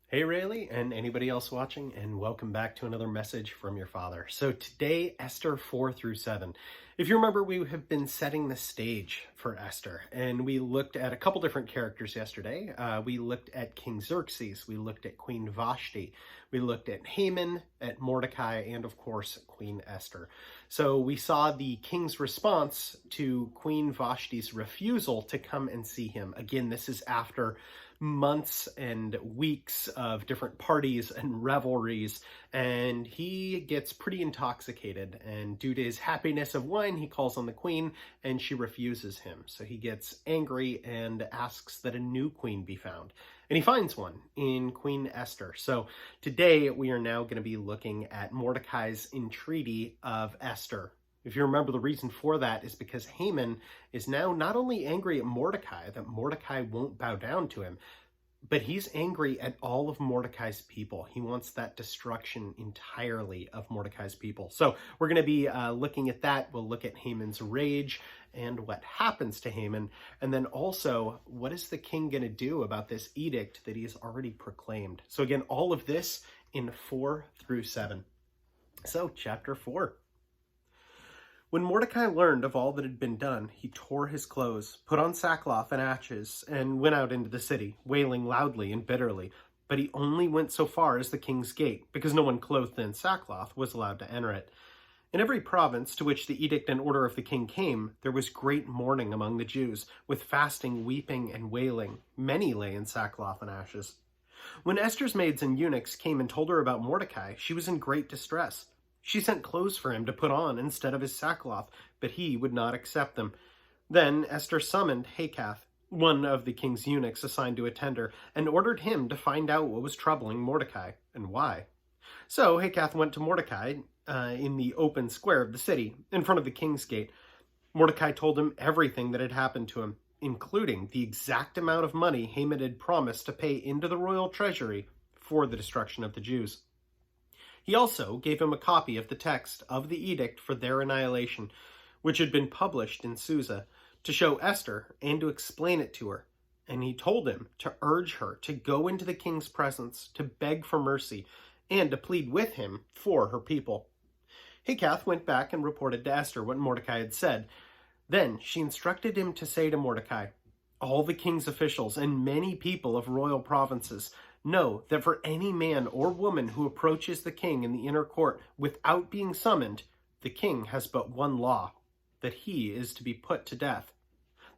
Hey Rayleigh and anybody else watching, and welcome back to another message from your father. So today, Esther 4 through 7. If you remember, we have been setting the stage for Esther, and we looked at a couple different characters yesterday. We looked at King Xerxes, we looked at Queen Vashti, we looked at Haman, at Mordecai, and of course, Queen Esther. So we saw the king's response to Queen Vashti's refusal to come and see him. Again, this is after months and weeks of different parties and revelries, and he gets pretty intoxicated, and due to his happiness of wine, he calls on the queen and she refuses him. So he gets angry and asks that a new queen be found, and he finds one in Queen Esther. So today we are now going to be looking at Mordecai's entreaty of Esther. If you remember, the reason for that is because Haman is now not only angry at Mordecai, that Mordecai won't bow down to him, but he's angry at all of Mordecai's people. He wants that destruction entirely of Mordecai's people. So we're going to be looking at that. We'll look at Haman's rage and what happens to Haman. And then also, what is the king going to do about this edict that he has already proclaimed? So again, all of this in 4 through 7. So chapter 4. When Mordecai learned of all that had been done, he tore his clothes, put on sackcloth and ashes, and went out into the city, wailing loudly and bitterly. But he only went so far as the king's gate, because no one clothed in sackcloth was allowed to enter it. In every province to which the edict and order of the king came, there was great mourning among the Jews, with fasting, weeping, and wailing. Many lay in sackcloth and ashes. When Esther's maids and eunuchs came and told her about Mordecai, she was in great distress. She sent clothes for him to put on instead of his sackcloth, but he would not accept them. Then Esther summoned Hakath, one of the king's eunuchs assigned to attend her, and ordered him to find out what was troubling Mordecai, and why. So Hakath went to Mordecai in the open square of the city, in front of the king's gate. Mordecai told him everything that had happened to him, including the exact amount of money Haman had promised to pay into the royal treasury for the destruction of the Jews. He also gave him a copy of the text of the edict for their annihilation, which had been published in Susa, to show Esther and to explain it to her. And he told him to urge her to go into the king's presence, to beg for mercy, and to plead with him for her people. Hakath went back and reported to Esther what Mordecai had said. Then she instructed him to say to Mordecai, "All the king's officials and many people of royal provinces know that for any man or woman who approaches the king in the inner court without being summoned, the king has but one law, that he is to be put to death.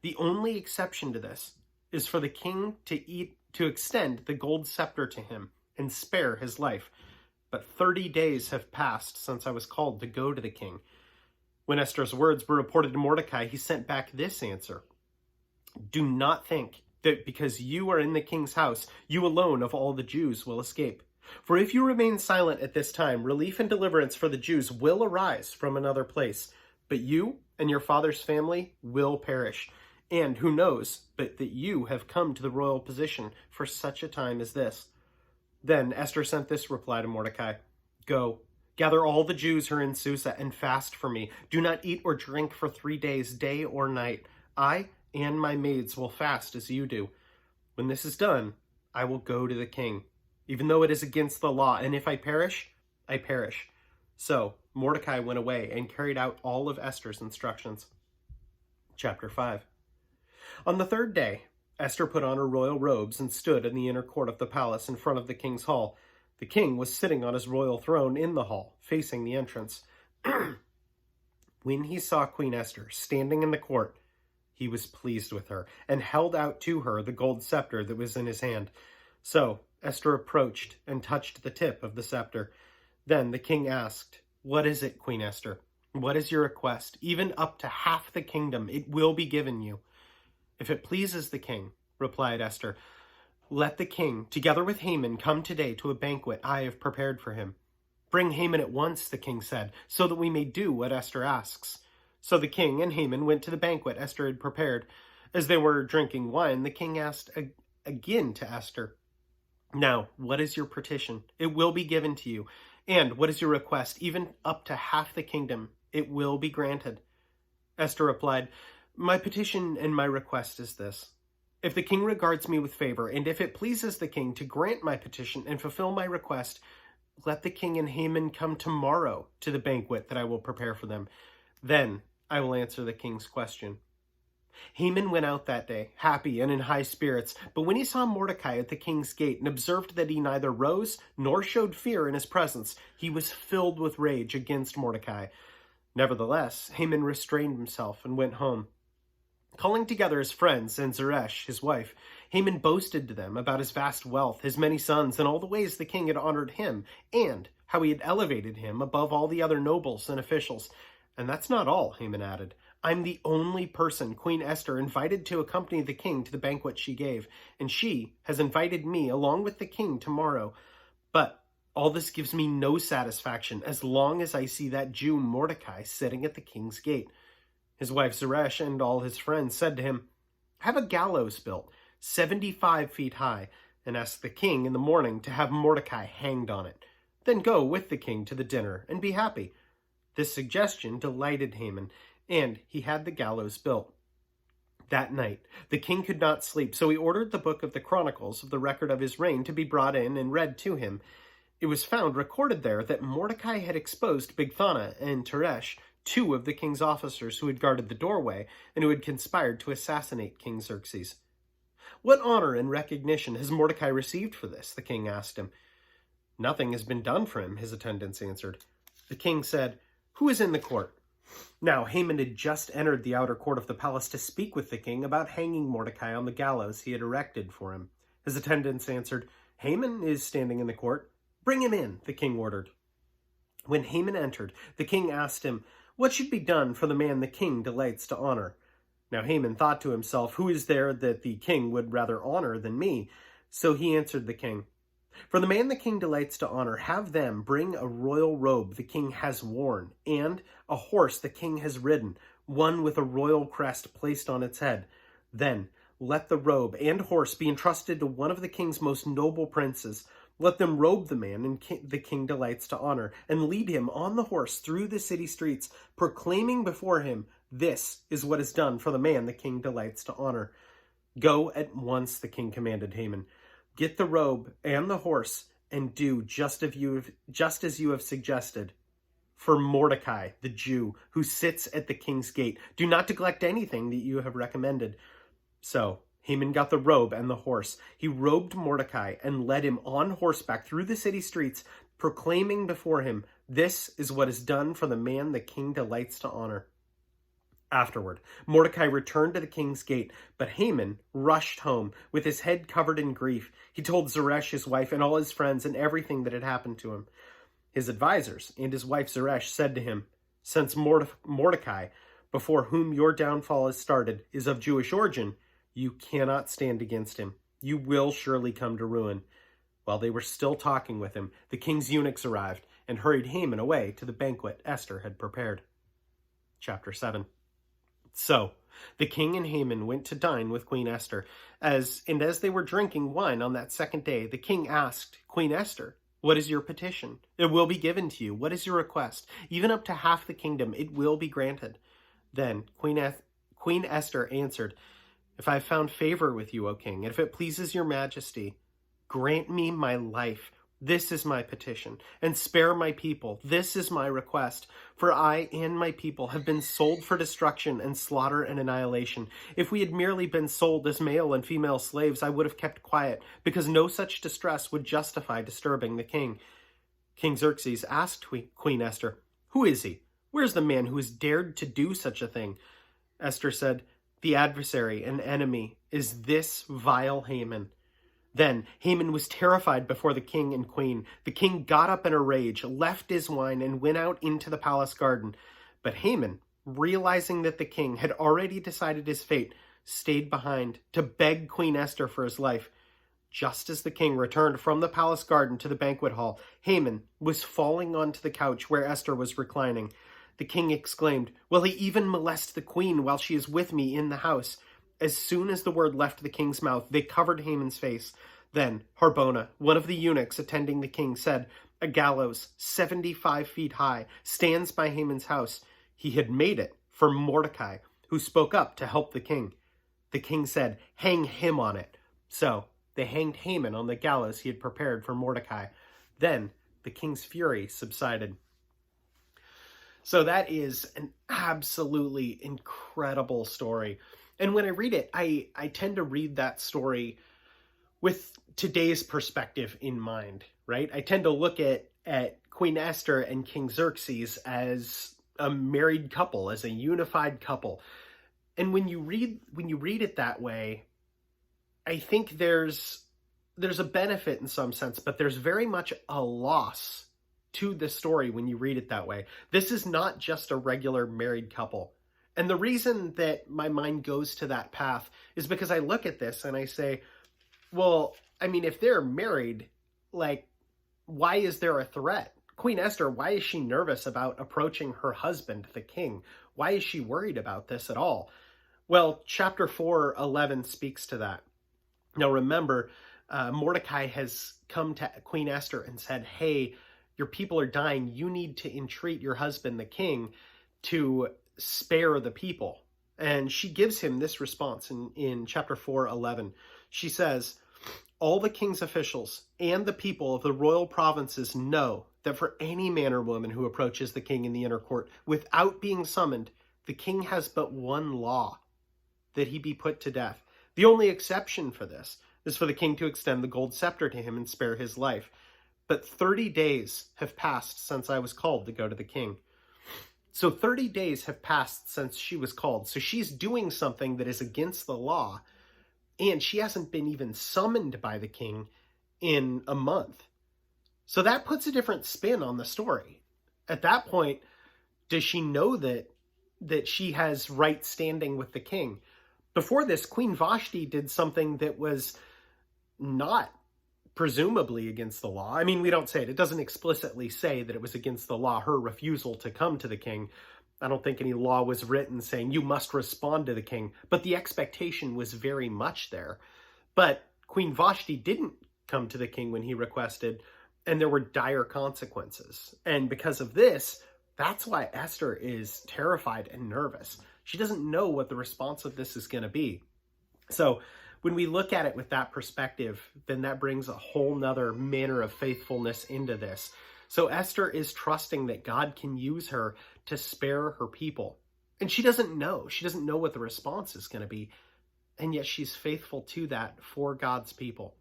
The only exception to this is for the king to extend the gold scepter to him and spare his life. But 30 days have passed since I was called to go to the king." When Esther's words were reported to Mordecai, he sent back this answer: "Do not think that because you are in the king's house, you alone of all the Jews will escape. For if you remain silent at this time, relief and deliverance for the Jews will arise from another place, but you and your father's family will perish. And who knows but that you have come to the royal position for such a time as this." Then Esther sent this reply to Mordecai: "Go, gather all the Jews who are in Susa and fast for me. Do not eat or drink for 3 days, day or night. I and my maids will fast as you do. When this is done, I will go to the king, even though it is against the law, and if I perish, I perish." So Mordecai went away and carried out all of Esther's instructions. Chapter 5. On the third day, Esther put on her royal robes and stood in the inner court of the palace in front of the king's hall. The king was sitting on his royal throne in the hall, facing the entrance. When he saw Queen Esther standing in the court, he was pleased with her, and held out to her the gold scepter that was in his hand. So Esther approached and touched the tip of the scepter. Then the king asked, "What is it, Queen Esther? What is your request? Even up to half the kingdom, it will be given you." "If it pleases the king," replied Esther, "let the king, together with Haman, come today to a banquet I have prepared for him." "Bring Haman at once," the king said, "so that we may do what Esther asks." So the king and Haman went to the banquet Esther had prepared. As they were drinking wine, the king asked again to Esther, "Now, what is your petition? It will be given to you. And what is your request? Even up to half the kingdom, it will be granted." Esther replied, "My petition and my request is this. If the king regards me with favor, and if it pleases the king to grant my petition and fulfill my request, let the king and Haman come tomorrow to the banquet that I will prepare for them. Then I will answer the king's question." Haman went out that day, happy and in high spirits, but when he saw Mordecai at the king's gate and observed that he neither rose nor showed fear in his presence, he was filled with rage against Mordecai. Nevertheless, Haman restrained himself and went home. Calling together his friends and Zeresh, his wife, Haman boasted to them about his vast wealth, his many sons, and all the ways the king had honored him, and how he had elevated him above all the other nobles and officials. "And that's not all," Haman added. "I'm the only person Queen Esther invited to accompany the king to the banquet she gave, and she has invited me along with the king tomorrow. But all this gives me no satisfaction as long as I see that Jew Mordecai sitting at the king's gate." His wife Zeresh and all his friends said to him, "Have a gallows built, 75 feet high, and ask the king in the morning to have Mordecai hanged on it. Then go with the king to the dinner and be happy." This suggestion delighted Haman, and he had the gallows built. That night, the king could not sleep, so he ordered the book of the Chronicles of the record of his reign to be brought in and read to him. It was found recorded there that Mordecai had exposed Bigthana and Teresh, two of the king's officers who had guarded the doorway and who had conspired to assassinate King Xerxes. "What honor and recognition has Mordecai received for this?" the king asked him. "Nothing has been done for him," his attendants answered. The king said, "Who is in the court?" Now Haman had just entered the outer court of the palace to speak with the king about hanging Mordecai on the gallows he had erected for him. His attendants answered, "Haman is standing in the court." "Bring him in," the king ordered. When Haman entered, the king asked him, "What should be done for the man the king delights to honor?" Now Haman thought to himself, "Who is there that the king would rather honor than me?" So he answered the king, "For the man the king delights to honor, have them bring a royal robe the king has worn, and a horse the king has ridden, one with a royal crest placed on its head. Then let the robe and horse be entrusted to one of the king's most noble princes. Let them robe the man the king delights to honor, and lead him on the horse through the city streets, proclaiming before him, 'This is what is done for the man the king delights to honor.'" "Go at once," the king commanded Haman. "Get the robe and the horse, and do just as you have suggested. For Mordecai, the Jew, who sits at the king's gate, do not neglect anything that you have recommended." So Haman got the robe and the horse. He robed Mordecai and led him on horseback through the city streets, proclaiming before him, "This is what is done for the man the king delights to honor." Afterward, Mordecai returned to the king's gate, but Haman rushed home with his head covered in grief. He told Zeresh, his wife, and all his friends and everything that had happened to him. His advisors and his wife Zeresh said to him, "Since Mordecai, before whom your downfall has started, is of Jewish origin, you cannot stand against him. You will surely come to ruin." While they were still talking with him, the king's eunuchs arrived and hurried Haman away to the banquet Esther had prepared. Chapter 7. So the king and Haman went to dine with Queen Esther. As they were drinking wine on that second day, the king asked Queen Esther, "What is your petition? It will be given to you. What is your request? Even up to half the kingdom, it will be granted." Then Queen Esther answered, "If I have found favor with you, O king, and if it pleases your majesty, grant me my life. This is my petition, and spare my people. This is my request, for I and my people have been sold for destruction and slaughter and annihilation. If we had merely been sold as male and female slaves, I would have kept quiet, because no such distress would justify disturbing the king." King Xerxes asked Queen Esther, "Who is he? Where is the man who has dared to do such a thing?" Esther said, "The adversary and enemy is this vile Haman." Then Haman was terrified before the king and queen. The king got up in a rage, left his wine, and went out into the palace garden. But Haman, realizing that the king had already decided his fate, stayed behind to beg Queen Esther for his life. Just as the king returned from the palace garden to the banquet hall, Haman was falling onto the couch where Esther was reclining. The king exclaimed, "Will he even molest the queen while she is with me in the house?" As soon as the word left the king's mouth, they covered Haman's face. Then Harbona, one of the eunuchs attending the king, said, "A gallows 75 feet high stands by Haman's house. He had made it for Mordecai, who spoke up to help the king." the king said, "Hang him on it." So they hanged Haman on the gallows he had prepared for Mordecai. Then the king's fury subsided. So that is an absolutely incredible story. And when I read it, I tend to read that story with today's perspective in mind, right? I tend to look at Queen Esther and King Xerxes as a married couple, as a unified couple. And when you read it that way, I think there's a benefit in some sense, but there's very much a loss to the story when you read it that way. This is not just a regular married couple. And the reason that my mind goes to that path is because I look at this and I say, well, I mean, if they're married, like, why is there a threat? Queen Esther, why is she nervous about approaching her husband, the king? Why is she worried about this at all? Well, chapter 4:11 speaks to that. Now remember, Mordecai has come to Queen Esther and said, hey, your people are dying. You need to entreat your husband, the king, to spare the people. And she gives him this response in chapter 4:11. She says, all the king's officials and the people of the royal provinces know that for any man or woman who approaches the king in the inner court without being summoned, the king has but one law, that he be put to death. The only exception for this is for the king to extend the gold scepter to him and spare his life. But 30 days have passed since I was called to go to the king. So 30 days have passed since she was called. So she's doing something that is against the law, and she hasn't been even summoned by the king in a month. So that puts a different spin on the story. At that point, does she know that she has right standing with the king? Before this, Queen Vashti did something that was not presumably against the law. I mean, we don't say it. It doesn't explicitly say that it was against the law, her refusal to come to the king. I don't think any law was written saying you must respond to the king, but the expectation was very much there. But Queen Vashti didn't come to the king when he requested, and there were dire consequences. And because of this, that's why Esther is terrified and nervous. She doesn't know what the response of this is going to be. So when we look at it with that perspective, then that brings a whole nother manner of faithfulness into this. So Esther is trusting that God can use her to spare her people. And she doesn't know. She doesn't know what the response is going to be. And yet she's faithful to that for God's people.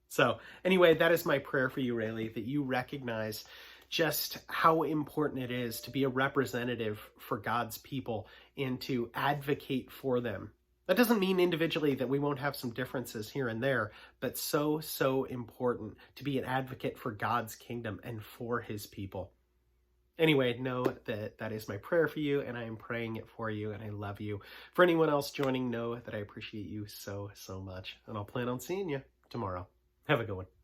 So anyway, that is my prayer for you, Rayleigh, that you recognize just how important it is to be a representative for God's people and to advocate for them. That doesn't mean individually that we won't have some differences here and there, but so important to be an advocate for God's kingdom and for his people. Anyway, know that that is my prayer for you, and I am praying it for you, and I love you. For anyone else joining, know that I appreciate you so much, and I'll plan on seeing you tomorrow. Have a good one.